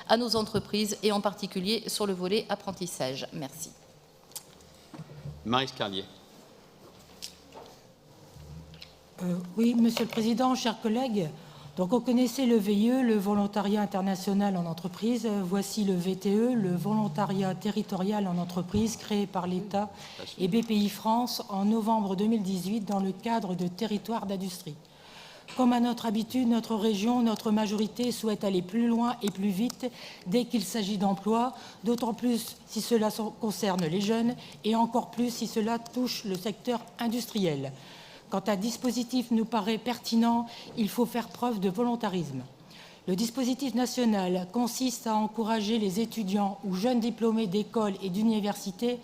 à nos entreprises et en particulier sur le volet apprentissage. Merci. Maryse Carlier. Oui, Monsieur le Président, chers collègues, donc on connaissait le VIE, le volontariat international en entreprise. Voici le VTE, le volontariat territorial en entreprise, créé par l'État et BPI France en novembre 2018 dans le cadre de territoires d'industrie. Comme à notre habitude, notre région, notre majorité souhaite aller plus loin et plus vite dès qu'il s'agit d'emploi, d'autant plus si cela concerne les jeunes et encore plus si cela touche le secteur industriel. Quand un dispositif nous paraît pertinent, il faut faire preuve de volontarisme. Le dispositif national consiste à encourager les étudiants ou jeunes diplômés d'écoles et d'universités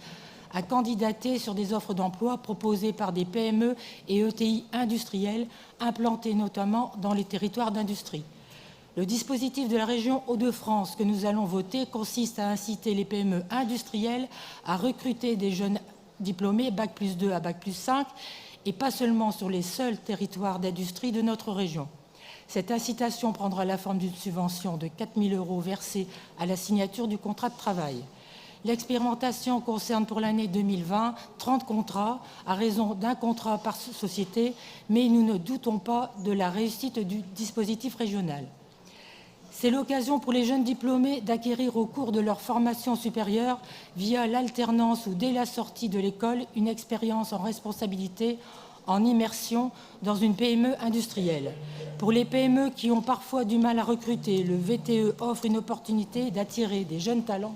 à candidater sur des offres d'emploi proposées par des PME et ETI industriels implantés notamment dans les territoires d'industrie. Le dispositif de la région Hauts-de-France que nous allons voter consiste à inciter les PME industrielles à recruter des jeunes diplômés Bac+2 à Bac+5 et pas seulement sur les seuls territoires d'industrie de notre région. Cette incitation prendra la forme d'une subvention de 4 000 € versée à la signature du contrat de travail. L'expérimentation concerne pour l'année 2020 30 contrats, à raison d'un contrat par société, mais nous ne doutons pas de la réussite du dispositif régional. C'est l'occasion pour les jeunes diplômés d'acquérir au cours de leur formation supérieure, via l'alternance ou dès la sortie de l'école, une expérience en responsabilité, en immersion dans une PME industrielle. Pour les PME qui ont parfois du mal à recruter, le VTE offre une opportunité d'attirer des jeunes talents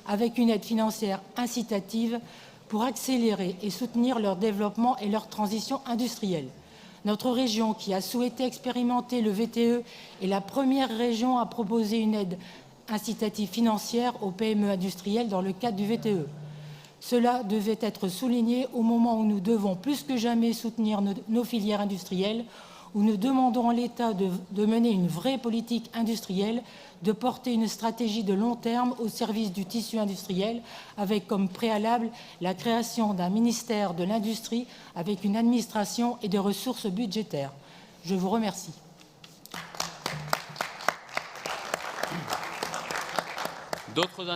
avec une aide financière incitative pour accélérer et soutenir leur développement et leur transition industrielle. Notre région, qui a souhaité expérimenter le VTE, est la première région à proposer une aide incitative financière aux PME industrielles dans le cadre du VTE. Cela devait être souligné au moment où nous devons plus que jamais soutenir nos filières industrielles, où nous demandons à l'État de mener une vraie politique industrielle, de porter une stratégie de long terme au service du tissu industriel, avec comme préalable la création d'un ministère de l'Industrie avec une administration et des ressources budgétaires. Je vous remercie. D'autres